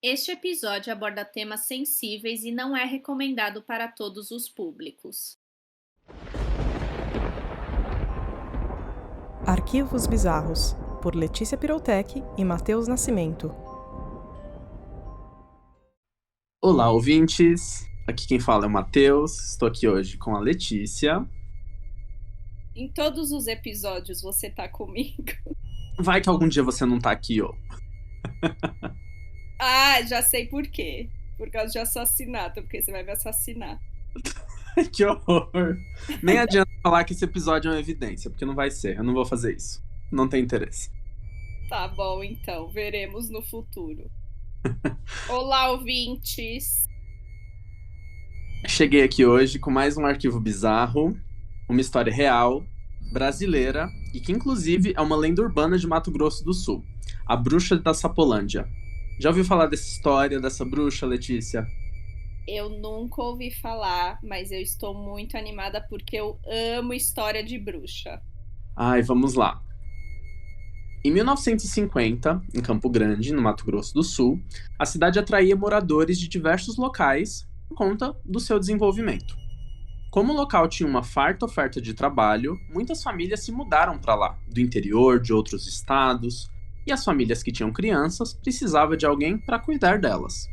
Este episódio aborda temas sensíveis e não é recomendado para todos os públicos. Arquivos Bizarros, por Letícia Pirotech e Matheus Nascimento. Olá, ouvintes! Aqui quem fala é o Matheus, estou aqui hoje com a Letícia. Em todos os episódios você tá comigo. Vai que algum dia você não tá aqui, ó. Ah, já sei por quê. Por causa de assassinato, porque você vai me assassinar. Que horror! Nem adianta falar que esse episódio é uma evidência, porque não vai ser, eu não vou fazer isso. Não tem interesse. Tá bom, então, veremos no futuro. Olá, ouvintes! Cheguei aqui hoje com mais um arquivo bizarro, uma história real, brasileira, e que inclusive é uma lenda urbana de Mato Grosso do Sul, a Bruxa da Sapolândia. Já ouviu falar dessa história, dessa bruxa, Letícia? Eu nunca ouvi falar, mas eu estou muito animada porque eu amo história de bruxa. Ai, vamos lá. Em 1950, em Campo Grande, no Mato Grosso do Sul, a cidade atraía moradores de diversos locais por conta do seu desenvolvimento. Como o local tinha uma farta oferta de trabalho, muitas famílias se mudaram para lá, do interior, de outros estados, e as famílias que tinham crianças precisavam de alguém para cuidar delas.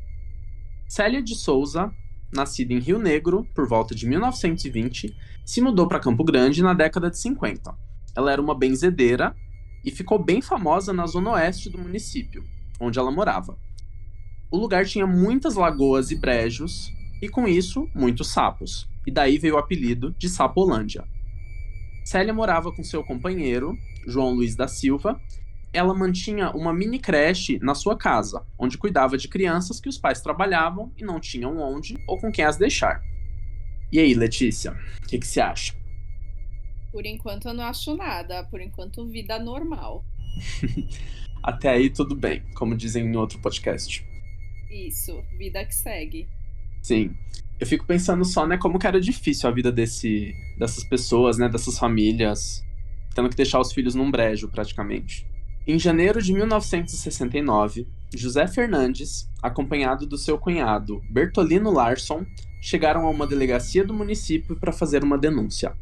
Célia de Souza, nascida em Rio Negro por volta de 1920, se mudou para Campo Grande na década de 50. Ela era uma benzedeira e ficou bem famosa na zona oeste do município, onde ela morava. O lugar tinha muitas lagoas e brejos, e com isso, muitos sapos, e daí veio o apelido de Sapolândia. Célia morava com seu companheiro, João Luiz da Silva. Ela mantinha uma mini creche na sua casa, onde cuidava de crianças que os pais trabalhavam e não tinham onde ou com quem as deixar. E aí, Letícia, o que você acha? Por enquanto eu não acho nada, por enquanto vida normal. Até aí tudo bem, como dizem em outro podcast. Isso, vida que segue. Sim. Eu fico pensando só, né, como que era difícil a vida dessas pessoas, né, dessas famílias, tendo que deixar os filhos num brejo, praticamente. Em janeiro de 1969, José Fernandes, acompanhado do seu cunhado Bertolino Larson, chegaram a uma delegacia do município para fazer uma denúncia.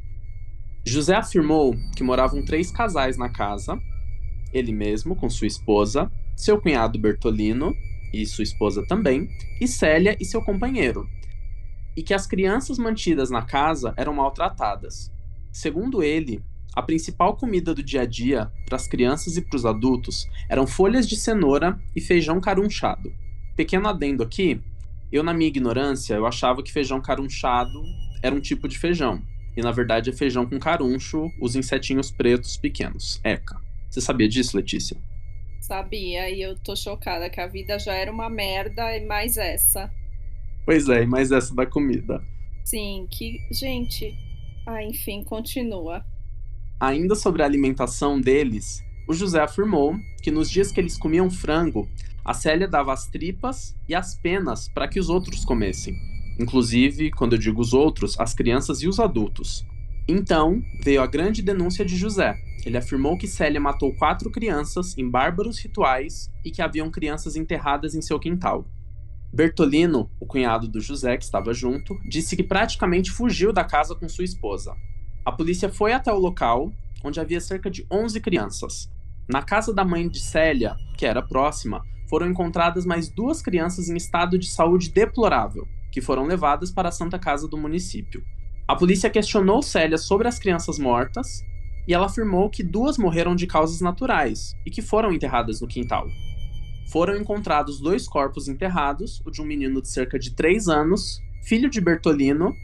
José afirmou que moravam 3 casais na casa, ele mesmo com sua esposa, seu cunhado Bertolino e sua esposa também, e Célia e seu companheiro, e que as crianças mantidas na casa eram maltratadas. Segundo ele, a principal comida do dia a dia para as crianças e para os adultos eram folhas de cenoura e feijão carunchado. Pequeno adendo aqui, eu na minha ignorância, eu achava que feijão carunchado era um tipo de feijão, e na verdade é feijão com caruncho, os insetinhos pretos pequenos, eca. Você sabia disso, Letícia? Sabia, e eu tô chocada que a vida já era uma merda e mais essa. Pois é, mas essa da comida. Sim, que. Gente. Ah, enfim, continua. Ainda sobre a alimentação deles, o José afirmou que nos dias que eles comiam frango, a Célia dava as tripas e as penas para que os outros comessem. Inclusive, quando eu digo os outros, as crianças e os adultos. Então, veio a grande denúncia de José. Ele afirmou que Célia matou 4 crianças em bárbaros rituais e que haviam crianças enterradas em seu quintal. Bertolino, o cunhado do José que estava junto, disse que praticamente fugiu da casa com sua esposa. A polícia foi até o local, onde havia cerca de 11 crianças. Na casa da mãe de Célia, que era próxima, foram encontradas mais 2 crianças em estado de saúde deplorável, que foram levadas para a Santa Casa do município. A polícia questionou Célia sobre as crianças mortas, e ela afirmou que 2 morreram de causas naturais e que foram enterradas no quintal. Foram encontrados 2 corpos enterrados, o de um menino de cerca de 3 anos, filho de Bertolino,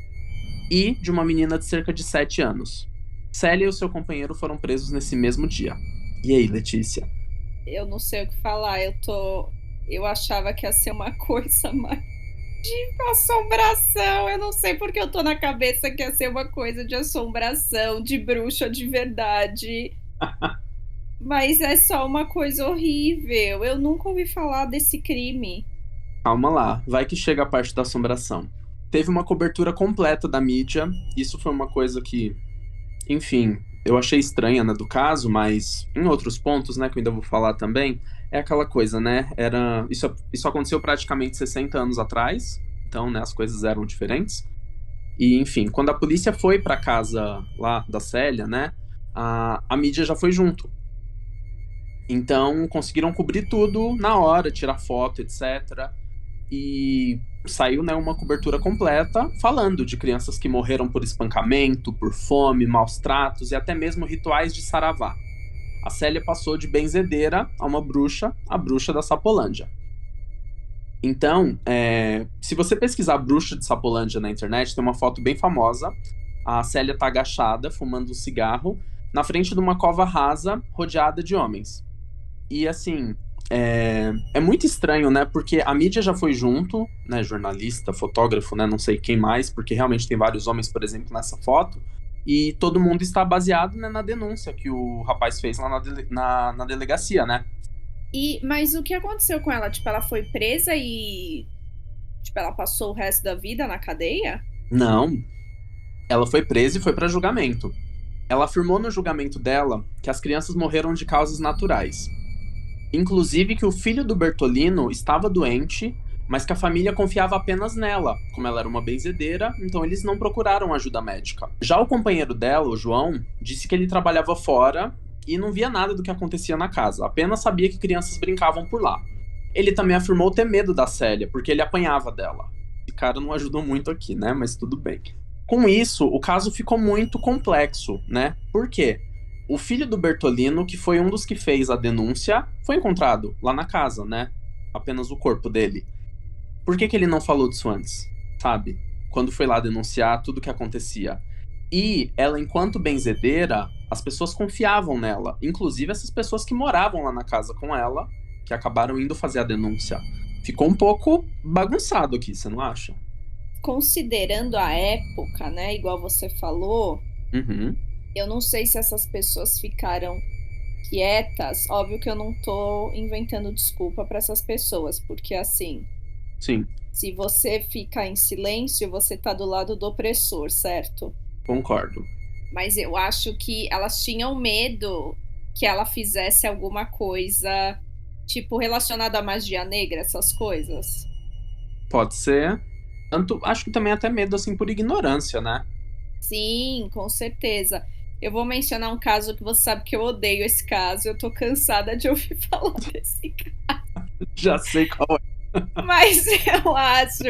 e de uma menina de cerca de 7 anos. Célia e o seu companheiro foram presos nesse mesmo dia. E aí, Letícia? Eu não sei o que falar, eu achava que ia ser uma coisa mais de assombração. Eu não sei porque eu tô na cabeça que ia ser uma coisa de assombração, de bruxa de verdade. Mas é só uma coisa horrível. Eu nunca ouvi falar desse crime. Calma lá, vai que chega a parte da assombração. Teve uma cobertura completa da mídia, isso foi uma coisa que, enfim, eu achei estranha, né, do caso, mas em outros pontos, né, que eu ainda vou falar também, é aquela coisa, né, isso aconteceu praticamente 60 anos atrás, então, né, as coisas eram diferentes. E, enfim, quando a polícia foi pra casa lá da Célia, né, a mídia já foi junto. Então, conseguiram cobrir tudo na hora, tirar foto, etc. E saiu, né, uma cobertura completa falando de crianças que morreram por espancamento, por fome, maus tratos e até mesmo rituais de saravá. A Célia passou de benzedeira a uma bruxa, a bruxa da Sapolândia. Então, se você pesquisar bruxa de Sapolândia na internet, tem uma foto bem famosa. A Célia tá agachada, fumando um cigarro, na frente de uma cova rasa, rodeada de homens. E assim, é muito estranho, né? Porque a mídia já foi junto, né? Jornalista, fotógrafo, né? Não sei quem mais, porque realmente tem vários homens, por exemplo, nessa foto. E todo mundo está baseado, né, na denúncia que o rapaz fez lá na delegacia, né? Mas o que aconteceu com ela? Tipo, ela foi presa e tipo, ela passou o resto da vida na cadeia? Não, ela foi presa e foi para julgamento. Ela afirmou no julgamento dela que as crianças morreram de causas naturais. Inclusive que o filho do Bertolino estava doente, mas que a família confiava apenas nela. Como ela era uma benzedeira, então eles não procuraram ajuda médica. Já o companheiro dela, o João, disse que ele trabalhava fora e não via nada do que acontecia na casa, apenas sabia que crianças brincavam por lá. Ele também afirmou ter medo da Célia, porque ele apanhava dela. Esse cara não ajudou muito aqui, né? Mas tudo bem. Com isso, o caso ficou muito complexo, né? Por quê? O filho do Bertolino, que foi um dos que fez a denúncia, foi encontrado lá na casa, né? Apenas o corpo dele. Por que ele não falou disso antes? Sabe? Quando foi lá denunciar tudo o que acontecia. E ela, enquanto benzedeira, as pessoas confiavam nela. Inclusive essas pessoas que moravam lá na casa com ela, que acabaram indo fazer a denúncia. Ficou um pouco bagunçado aqui, você não acha? Considerando a época, né? Igual você falou, Uhum. eu não sei se essas pessoas ficaram quietas. Óbvio que eu não tô inventando desculpa para essas pessoas, porque assim, Sim, se você fica em silêncio, você tá do lado do opressor, certo? concordo. Mas eu acho que elas tinham medo que ela fizesse alguma coisa, tipo, relacionada à magia negra, essas coisas. Pode ser. Tanto, acho que também até medo, assim, por ignorância, né? Sim, com certeza. Eu vou mencionar um caso que você sabe que eu odeio esse caso. Eu tô cansada de ouvir falar desse caso. Já sei qual Mas eu acho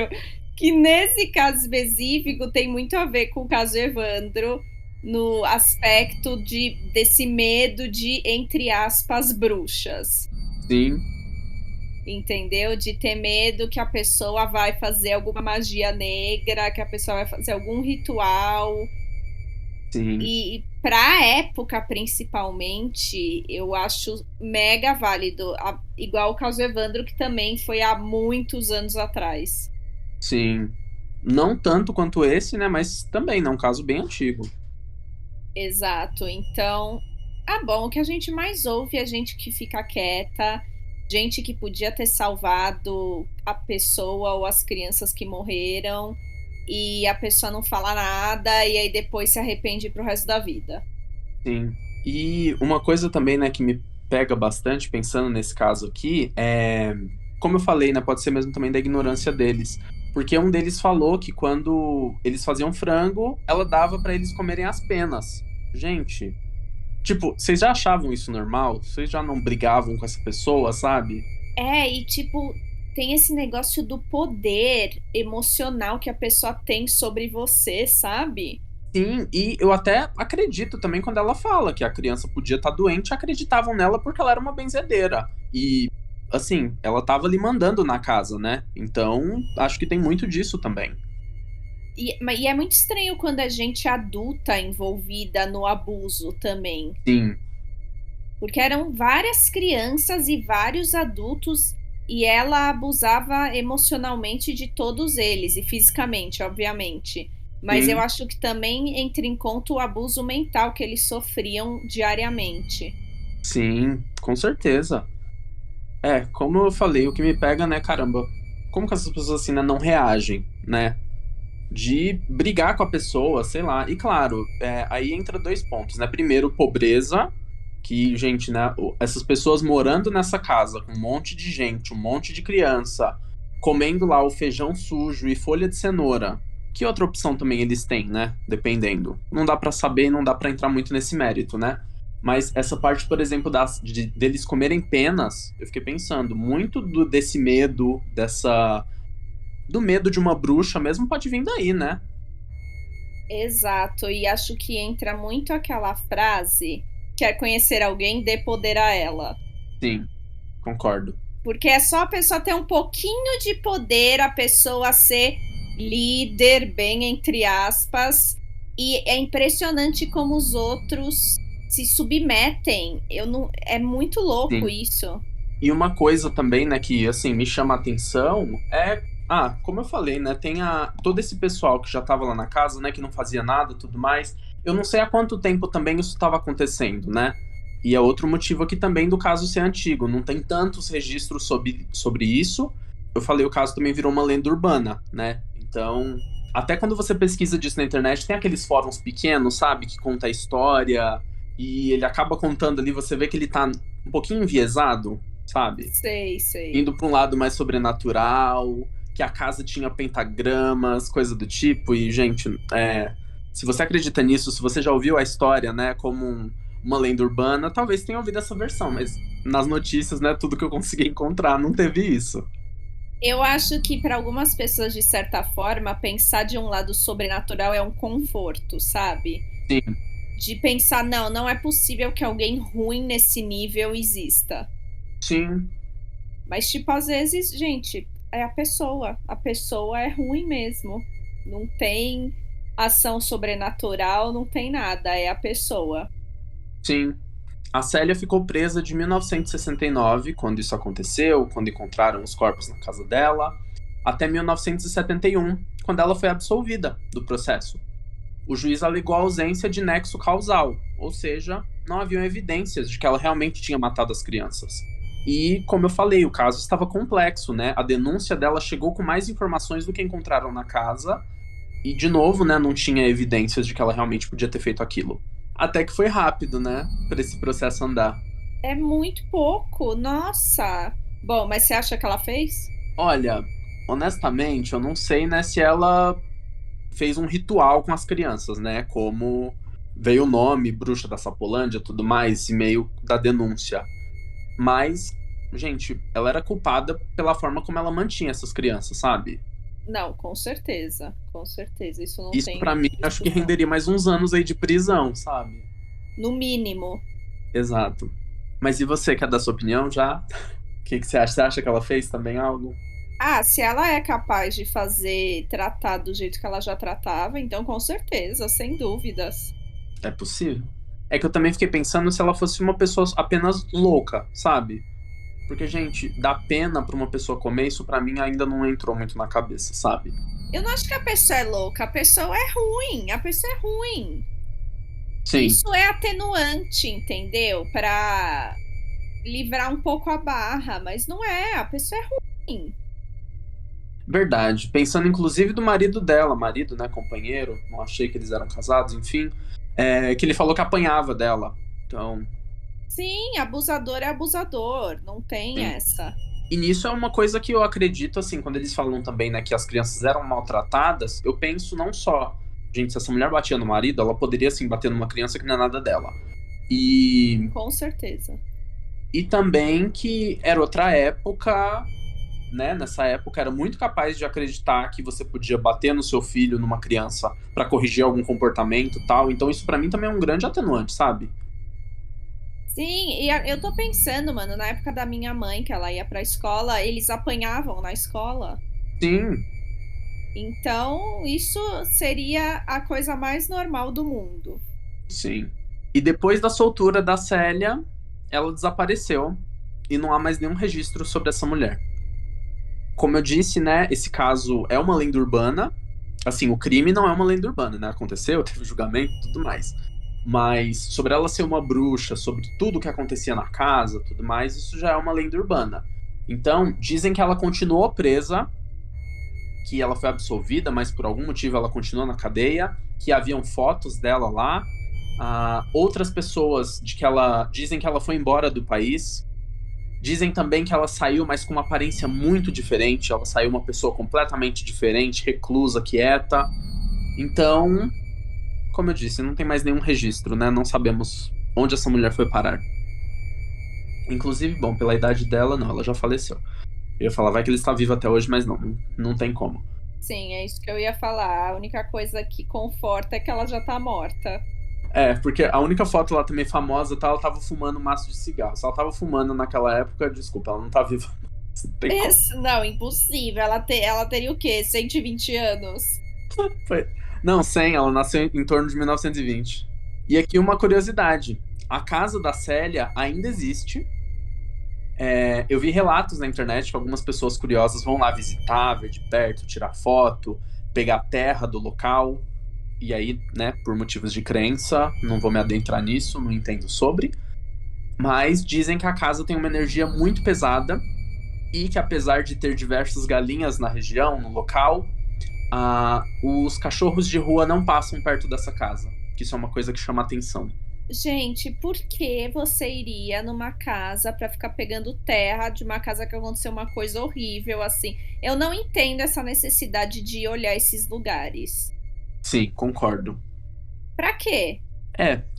que nesse caso específico tem muito a ver com o caso Evandro, no aspecto desse medo de, entre aspas, bruxas. Sim, Entendeu? De ter medo que a pessoa vai fazer alguma magia negra, que a pessoa vai fazer algum ritual. sim, E pra época, principalmente, eu acho mega válido. Igual o caso Evandro, que também foi há muitos anos atrás. sim. Não tanto quanto esse, né? Mas também, né? Um caso bem antigo. Exato. Então, ah, bom, o que a gente mais ouve é gente que fica quieta, gente que podia ter salvado a pessoa ou as crianças que morreram, e a pessoa não fala nada, e aí depois se arrepende pro resto da vida. Sim. E uma coisa também, né, que me pega bastante pensando nesse caso aqui é, como eu falei, né, pode ser mesmo também da ignorância deles. Porque um deles falou que quando eles faziam frango, ela dava pra eles comerem as penas. Gente, tipo, vocês já achavam isso normal? Vocês já não brigavam com essa pessoa, sabe? E tipo, tem esse negócio do poder emocional que a pessoa tem sobre você, sabe? Sim, e eu até acredito também quando ela fala que a criança podia estar doente, acreditavam nela porque ela era uma benzedeira. E, assim, ela tava ali mandando na casa, né? Então, acho que tem muito disso também. E é muito estranho quando a gente adulta envolvida no abuso também. Sim, Porque eram várias crianças e vários adultos e ela abusava emocionalmente de todos eles e fisicamente, obviamente. Mas eu sim, acho que também entra em conta o abuso mental que eles sofriam diariamente. sim, com certeza. É, como eu falei, o que me pega, né, caramba, como que essas pessoas assim, né, não reagem, né? de brigar com a pessoa, sei lá. E claro, aí entra dois pontos, né? Primeiro, pobreza, que, gente, né? Essas pessoas morando nessa casa com um monte de gente, um monte de criança, comendo lá o feijão sujo e folha de cenoura. Que outra opção também eles têm, né? Dependendo. Não dá pra saber, não dá pra entrar muito nesse mérito, né? Mas essa parte, por exemplo, deles comerem penas, eu fiquei pensando, muito desse medo, do medo de uma bruxa mesmo pode vir daí, né? Exato, e acho que entra muito aquela frase: quer conhecer alguém, dê poder a ela. Sim, concordo. Porque é só a pessoa ter um pouquinho de poder, a pessoa ser líder, bem entre aspas, e é impressionante como os outros se submetem. Eu não, é muito louco Sim. isso. E uma coisa também, né, que assim me chama a atenção como eu falei, né, tem todo esse pessoal que já tava lá na casa, né, que não fazia nada, e tudo mais. Eu não sei há quanto tempo também isso estava acontecendo, né? E é outro motivo aqui também do caso ser antigo, não tem tantos registros sobre isso. Eu falei, o caso também virou uma lenda urbana, né? Então, até quando você pesquisa disso na internet, tem aqueles fóruns pequenos, sabe, que conta a história e ele acaba contando ali, você vê que ele tá um pouquinho enviesado, sabe? Sei, sei. Indo pra um lado mais sobrenatural, que a casa tinha pentagramas, coisa do tipo. E, gente, se você acredita nisso, se você já ouviu a história, né, como uma lenda urbana, talvez tenha ouvido essa versão, mas nas notícias, né, tudo que eu consegui encontrar não teve isso. Eu acho que para algumas pessoas, de certa forma, pensar de um lado sobrenatural é um conforto, sabe? Sim, De pensar, não, não é possível que alguém ruim nesse nível exista. sim, Mas, tipo, às vezes, gente, é a pessoa. A pessoa é ruim mesmo. Não tem ação sobrenatural, não tem nada. É a pessoa. sim. A Célia ficou presa de 1969, quando isso aconteceu, quando encontraram os corpos na casa dela, até 1971, quando ela foi absolvida do processo. O juiz alegou a ausência de nexo causal, ou seja, não haviam evidências de que ela realmente tinha matado as crianças. E, como eu falei, o caso estava complexo, né? A denúncia dela chegou com mais informações do que encontraram na casa, e, de novo, né, não tinha evidências de que ela realmente podia ter feito aquilo. Até que foi rápido, né, para esse processo andar. É muito pouco. Nossa. Bom, mas você acha que ela fez? Olha, honestamente, eu não sei, né, se ela fez um ritual com as crianças, né? Como veio o nome, Bruxa da Sapolândia, tudo mais, e meio da denúncia. Mas, gente, ela era culpada pela forma como ela mantinha essas crianças, sabe? Não, com certeza. Com certeza. Isso não Isso pra tem mim, acho que discussão. renderia mais uns anos aí de prisão, sabe? No mínimo. Exato. Mas e você, quer dar sua opinião já? O que você acha? Você acha que ela fez também algo? Ah, se ela é capaz de tratar do jeito que ela já tratava, então com certeza, sem dúvidas. É possível? É que eu também fiquei pensando se ela fosse uma pessoa apenas louca, sabe? Porque, gente, dar pena pra uma pessoa comer, isso pra mim ainda não entrou muito na cabeça, sabe? Eu não acho que a pessoa é louca, a pessoa é ruim, a pessoa é ruim. Sim, Isso é atenuante, entendeu? Pra livrar um pouco a barra, mas não é, a pessoa é ruim. verdade. Pensando inclusive do marido dela, marido, né, companheiro, não achei que eles eram casados, enfim, que ele falou que apanhava dela. Então, Sim, abusador é abusador, não tem sim. essa. E nisso é uma coisa que eu acredito, assim, quando eles falam também, né, que as crianças eram maltratadas, eu penso não só, gente, se essa mulher batia no marido, ela poderia, assim, bater numa criança que não é nada dela. E, Com certeza. e também que era outra época, né? Nessa época era muito capaz de acreditar que você podia bater no seu filho, numa criança, pra corrigir algum comportamento e tal. Então isso pra mim também é um grande atenuante, sabe? Sim, e eu tô pensando, mano, na época da minha mãe, que ela ia pra escola, eles apanhavam na escola. Sim, Então, isso seria a coisa mais normal do mundo. sim. E depois da soltura da Célia, ela desapareceu e não há mais nenhum registro sobre essa mulher. Como eu disse, né, esse caso é uma lenda urbana. Assim, o crime não é uma lenda urbana, né? Aconteceu, teve julgamento e tudo mais. Mas sobre ela ser uma bruxa, sobre tudo que acontecia na casa, tudo mais, isso já é uma lenda urbana. Então, dizem que ela continuou presa que ela foi absolvida, mas por algum motivo ela continuou na cadeia, que haviam fotos dela lá. Outras pessoas dizem que ela foi embora do país. Dizem também que ela saiu, mas com uma aparência muito diferente. Ela saiu uma pessoa completamente diferente, reclusa, quieta. Então, como eu disse, não tem mais nenhum registro, né? Não sabemos onde essa mulher foi parar. Inclusive, bom, pela idade dela, não, ela já faleceu. Eu ia falar, vai que ela está viva até hoje, mas não tem como. Sim, é isso que eu ia falar. A única coisa que conforta é que ela já tá morta. Porque a única foto lá também famosa, ela tava fumando um maço de cigarro. Se ela tava fumando naquela época, desculpa, ela não tá viva. Não tem como. Não, impossível. Ela teria o quê? 120 anos? Não, 100, ela nasceu em torno de 1920. E aqui uma curiosidade. A casa da Célia ainda existe. Eu vi relatos na internet que algumas pessoas curiosas vão lá visitar, ver de perto, tirar foto, pegar terra do local. E aí, né, por motivos de crença, não vou me adentrar nisso, não entendo sobre. Mas dizem que a casa tem uma energia muito pesada e que apesar de ter diversas galinhas na região, no local, os cachorros de rua não passam perto dessa casa. Que isso é uma coisa que chama atenção. Gente, por que você iria numa casa pra ficar pegando terra de uma casa que aconteceu uma coisa horrível assim? Eu não entendo essa necessidade de olhar esses lugares. Sim, concordo. Pra quê?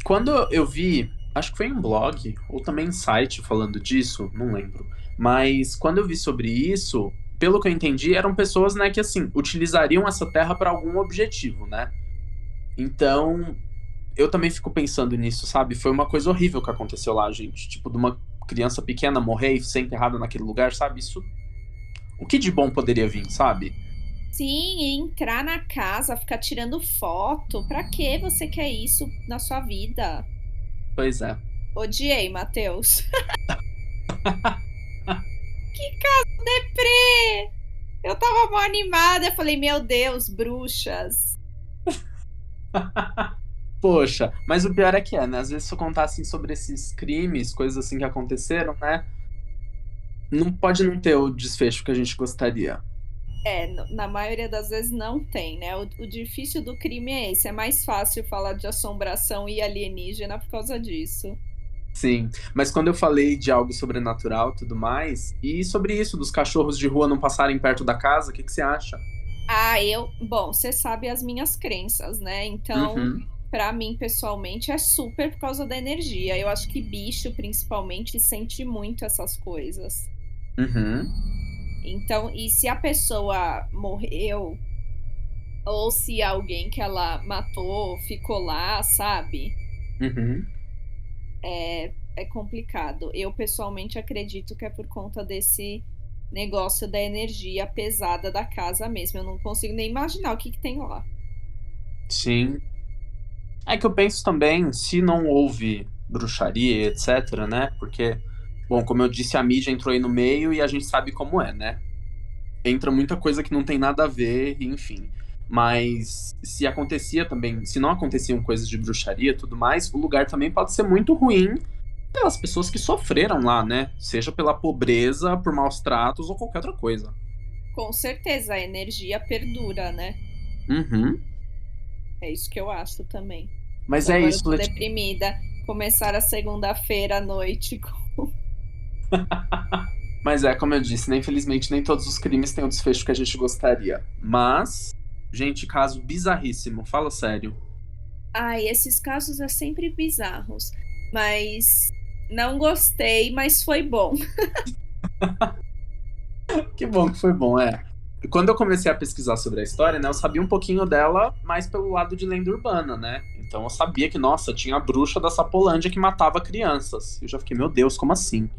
Quando eu vi, acho que foi em um blog, ou também em site falando disso, não lembro. Mas quando eu vi sobre isso, pelo que eu entendi, eram pessoas, né, que assim, utilizariam essa terra para algum objetivo, né? Então, eu também fico pensando nisso, sabe? Foi uma coisa horrível que aconteceu lá, gente. Tipo, de uma criança pequena morrer e ser enterrada naquele lugar, sabe? Isso. O que de bom poderia vir, sabe? Sim, e entrar na casa, ficar tirando foto. Pra que você quer isso na sua vida? Pois é. Odiei, Matheus. Que casa deprê! Eu tava mal animada, eu falei, meu Deus, bruxas. Poxa, mas o pior é que né? Às vezes se eu contar assim sobre esses crimes, coisas assim que aconteceram, né? Não pode não ter o desfecho que a gente gostaria. Na maioria das vezes não tem, né? O difícil do crime é esse. É mais fácil falar de assombração e alienígena por causa disso. Sim, mas quando eu falei de algo sobrenatural e tudo mais, e sobre isso, dos cachorros de rua não passarem perto da casa, o que você acha? Bom, você sabe as minhas crenças, né? Então, Uhum, pra mim, pessoalmente, é super por causa da energia. Eu acho que bicho, principalmente, sente muito essas coisas. uhum, Então, e se a pessoa morreu, ou se alguém que ela matou ficou lá, sabe? uhum. É complicado. Eu pessoalmente acredito que é por conta desse negócio da energia pesada da casa mesmo. Eu não consigo nem imaginar o que tem lá. Sim. É que eu penso também, se não houve bruxaria, etc, né? Porque, bom, como eu disse, a mídia entrou aí no meio e a gente sabe como é, né? Entra muita coisa que não tem nada a ver, enfim. Mas se acontecia também, se não aconteciam coisas de bruxaria e tudo mais, o lugar também pode ser muito ruim pelas pessoas que sofreram lá, né? Seja pela pobreza, por maus tratos ou qualquer outra coisa. Com certeza a energia perdura, né? Uhum. É isso que eu acho também. Mas é Agora eu isso, tô deprimida. Começar a segunda-feira à noite. Mas como eu disse, né, infelizmente nem todos os crimes têm o desfecho que a gente gostaria. Mas, gente, caso bizarríssimo, fala sério. Ai, esses casos é sempre bizarros. Mas não gostei, mas foi bom. Que bom que foi bom, Quando eu comecei a pesquisar sobre a história, né, eu sabia um pouquinho dela mais pelo lado de lenda urbana, né? Então eu sabia que, nossa, tinha a bruxa da Sapolândia que matava crianças. Eu já fiquei, meu Deus, como assim?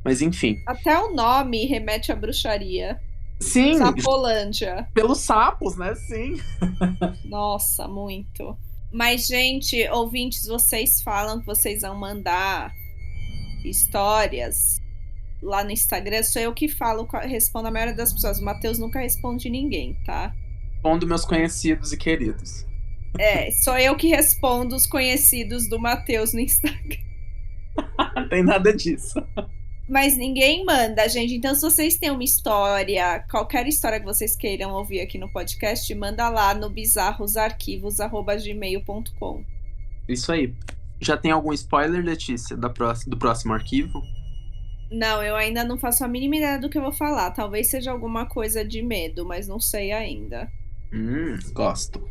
Mas enfim. Até o nome remete à bruxaria. Sim, Sapolândia. pelos sapos, né? Sim. Nossa, muito. Mas, gente, ouvintes, vocês falam que vocês vão mandar histórias lá no Instagram. Sou eu que falo, respondo a maioria das pessoas. O Matheus nunca responde ninguém, tá? Um dos meus conhecidos e queridos. Sou eu que respondo os conhecidos do Matheus no Instagram. Não tem nada disso. Mas ninguém manda, gente. Então, se vocês têm uma história, qualquer história que vocês queiram ouvir aqui no podcast, manda lá no bizarrosarquivos@gmail.com. Isso aí. Já tem algum spoiler, Letícia, do próximo arquivo? Não, eu ainda não faço a mínima ideia do que eu vou falar. Talvez seja alguma coisa de medo, mas não sei ainda. Gosto.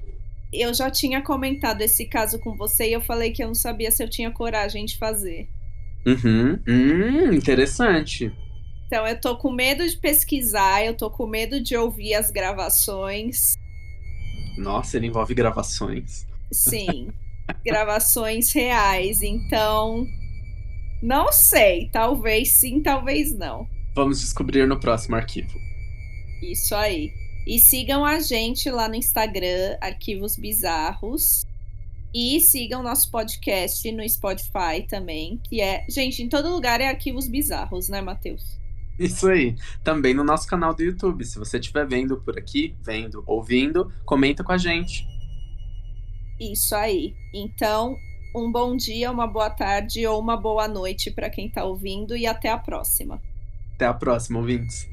Eu já tinha comentado esse caso com você e eu falei que eu não sabia se eu tinha coragem de fazer. Interessante. Então, eu tô com medo de pesquisar, eu tô com medo de ouvir as gravações. Nossa, ele envolve gravações. Sim, gravações reais. Então, não sei. Talvez sim, talvez não. Vamos descobrir no próximo arquivo. Isso aí. E sigam a gente lá no Instagram, Arquivos Bizarros. E sigam nosso podcast no Spotify também, que é... Gente, em todo lugar é Arquivos Bizarros, né, Matheus? Isso aí. Também no nosso canal do YouTube. Se você estiver vendo por aqui, vendo, ouvindo, comenta com a gente. Isso aí. Então, um bom dia, uma boa tarde ou uma boa noite para quem está ouvindo e até a próxima. Até a próxima, ouvintes.